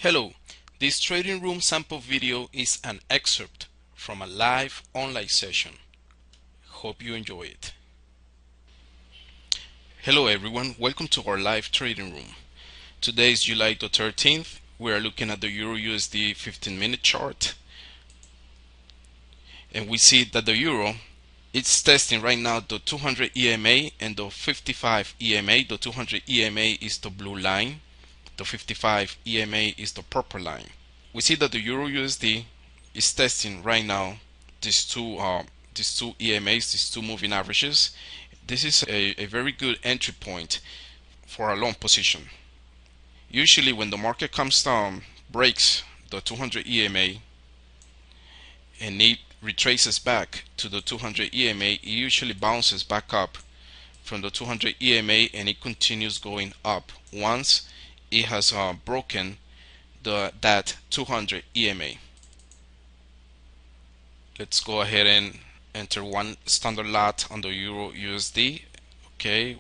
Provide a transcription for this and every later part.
Hello, this trading room sample video is an excerpt from a live online session. Hope you enjoy it. Hello everyone, welcome to our live trading room. Today is July the 13th. We are looking at the Euro USD 15-minute chart. And we see that the Euro it's testing right now the 200 EMA and the 55 EMA. The 200 EMA is the blue line. The 55 EMA is the purple line. We see that the Euro USD is testing right now these two EMAs, these two moving averages. This is a very good entry point for a long position. Usually when the market comes down, breaks the 200 EMA and it retraces back to the 200 EMA, it usually bounces back up from the 200 EMA and it continues going up once it has broken that 200 EMA. Let's go ahead and enter one standard lot on the Euro USD, okay,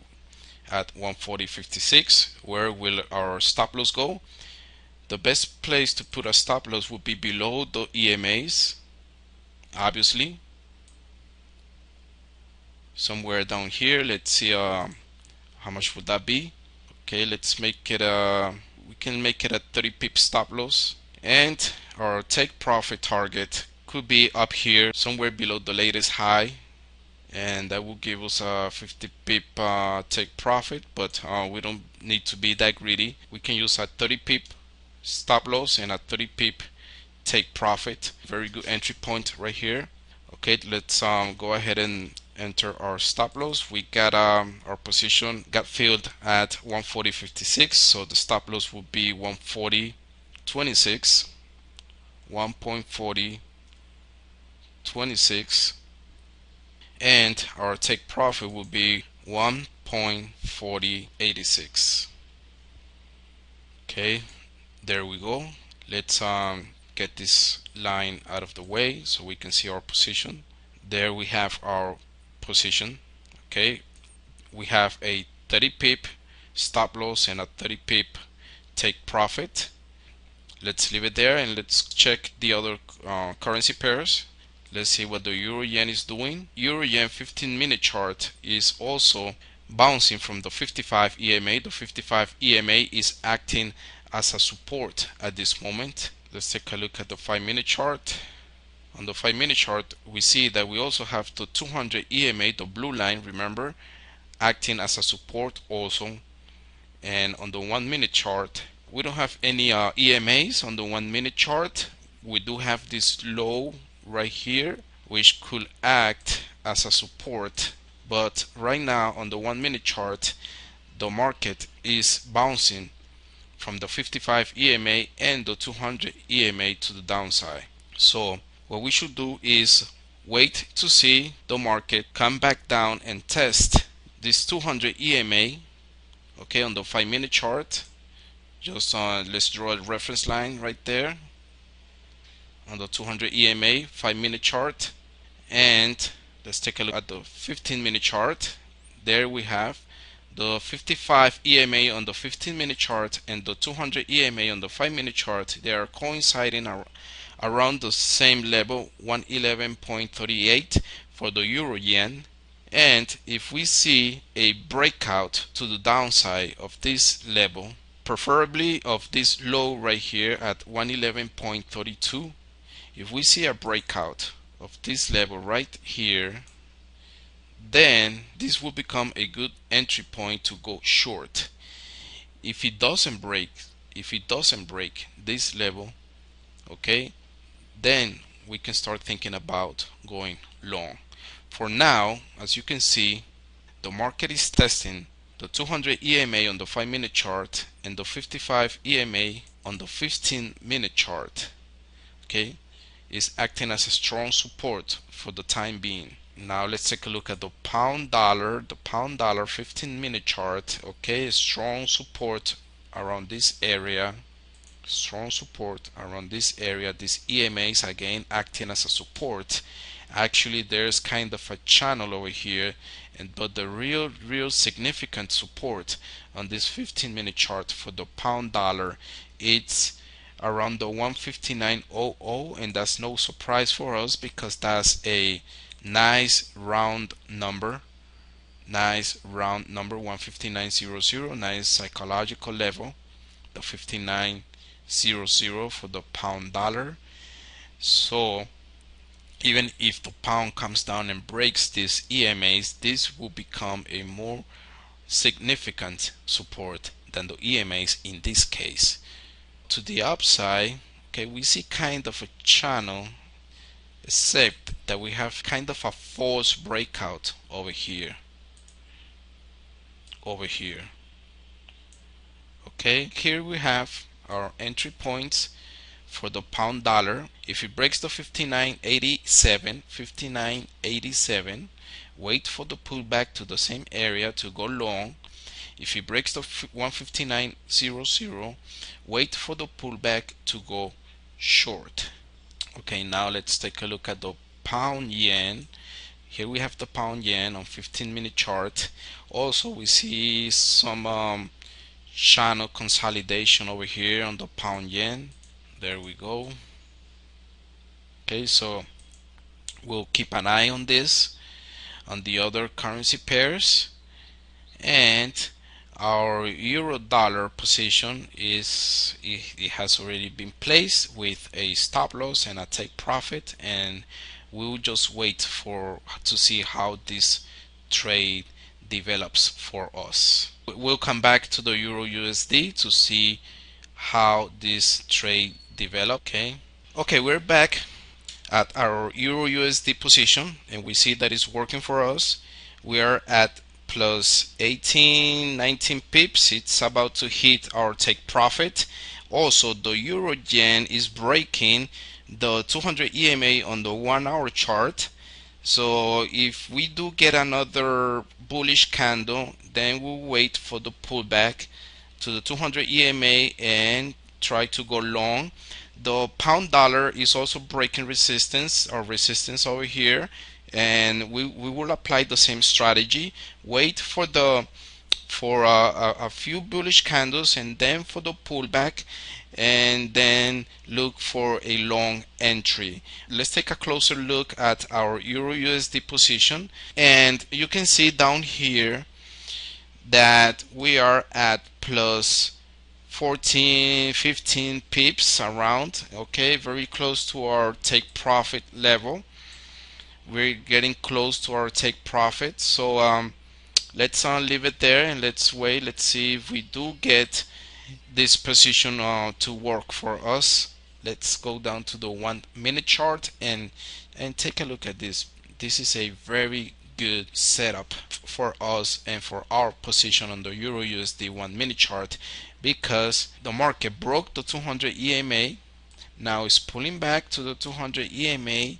at 140.56. Where will our stop loss go? The best place to put a stop loss would be below the EMAs, obviously, somewhere down here. Let's see how much would that be. Okay, let's make it we can make it a 30 pip stop loss, and our take profit target could be up here somewhere below the latest high, and that will give us a 50 pip take profit, but we don't need to be that greedy. We can use a 30 pip stop loss and a 30 pip take profit. Very good entry point right here. Okay, let's go ahead and enter our stop loss. We got our position got filled at 140.56, so the stop loss would be 140.26, 1.4026, and our take profit will be 1.4086. Okay, there we go. Let's get this line out of the way so we can see our position. There we have our position. Okay, we have a 30 pip stop loss and a 30 pip take profit. Let's leave it there and let's check the other currency pairs. Let's see what the Euro Yen is doing. Euro Yen 15-minute chart is also bouncing from the 55 EMA. The 55 EMA is acting as a support at this moment. Let's take a look at the 5-minute chart. On the 5-minute chart, we see that we also have the 200 EMA, the blue line, remember, acting as a support also. And on the 1-minute chart, we don't have any EMAs on the 1-minute chart. We do have this low right here, which could act as a support. But right now on the 1-minute chart, the market is bouncing from the 55 EMA and the 200 EMA to the downside. So what we should do is wait to see the market come back down and test this 200 EMA, okay, on the 5-minute chart. Just let's draw a reference line right there on the 200 EMA 5-minute chart, and let's take a look at the 15-minute chart. There we have the 55 EMA on the 15-minute chart and the 200 EMA on the 5-minute chart. They are coinciding around the same level, 111.38 for the Euro Yen. And if we see a breakout to the downside of this level, preferably of this low right here at 111.32, if we see a breakout of this level right here, then this will become a good entry point to go short. If it doesn't break this level, okay, then we can start thinking about going long. For now, as you can see, the market is testing the 200 EMA on the 5-minute chart and the 55 EMA on the 15-minute chart. Okay, is acting as a strong support for the time being. Now let's take a look at the pound dollar. The pound dollar 15-minute chart. Okay, strong support around this area. Strong support around this area. These EMAs again acting as a support. Actually, there's kind of a channel over here, but the real significant support on this 15-minute chart for the pound dollar, it's around the 159.00, and that's no surprise for us because that's a nice round number. 159.00, nice psychological level, the 59.00 for the pound dollar. So even if the pound comes down and breaks these EMAs, this will become a more significant support than the EMAs in this case. To the upside, okay, we see kind of a channel, except that we have kind of a false breakout over here. Okay, here we have our entry points for the pound dollar. If it breaks the 59.87, wait for the pullback to the same area to go long. If it breaks the 159.00, wait for the pullback to go short. Okay, now let's take a look at the pound yen. Here we have the pound yen on 15-minute chart. Also, we see some channel consolidation over here on the pound yen. There we go. Okay, so we'll keep an eye on this, on the other currency pairs. And our euro dollar position is, it has already been placed with a stop loss and a take profit, and we'll just wait to see how this trade develops for us. We'll come back to the euro USD to see how this trade developed. Okay, we're back at our euro USD position, and we see that it's working for us. We are at plus 19 pips. It's about to hit our take profit. Also, the euro yen is breaking the 200 EMA on the 1 hour chart. So if we do get another bullish candle, then we'll wait for the pullback to the 200 EMA and try to go long. The pound dollar is also breaking resistance over here, and we will apply the same strategy. Wait for a few bullish candles and then for the pullback, and then look for a long entry. Let's take a closer look at our euro USD position, and you can see down here that we are at plus 14-15 pips around. Okay, very close to our take profit level. We're getting close to our take profit, so let's leave it there and let's wait. Let's see if we do get this position to work for us. Let's go down to the 1 minute chart and take a look at this. This is a very good setup for us and for our position on the euro USD 1 minute chart, because the market broke the 200 EMA, now is pulling back to the 200 EMA,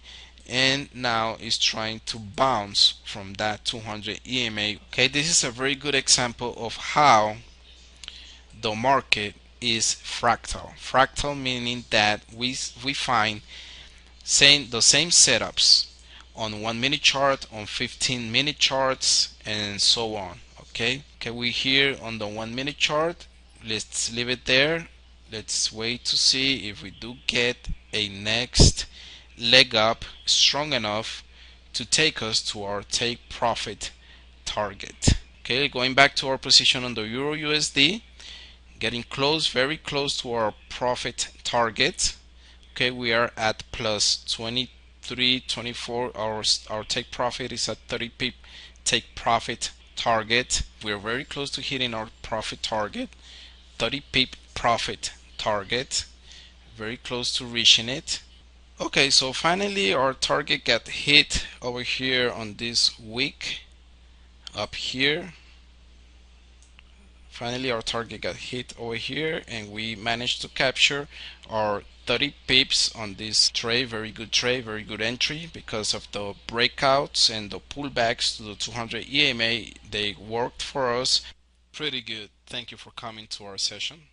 and now is trying to bounce from that 200 EMA. Okay, this is a very good example of how the market is fractal. Fractal meaning that we find the same setups on 1 minute chart, on 15-minute charts, and so on. Okay, we here on the 1 minute chart. Let's leave it there. Let's wait to see if we do get a next leg up strong enough to take us to our take profit target. Okay, going back to our position on the euro USD, getting close, very close to our profit target. Okay, we are at plus 23-24. Our take profit is at 30 pip take profit target. We're very close to hitting our profit target, 30 pip profit target, very close to reaching it. Okay, so finally our target got hit over here on this wick up here. Finally our target got hit over here, and we managed to capture our 30 pips on this trade. Very good trade, very good entry, because of the breakouts and the pullbacks to the 200 EMA. They worked for us pretty good. Thank you for coming to our session.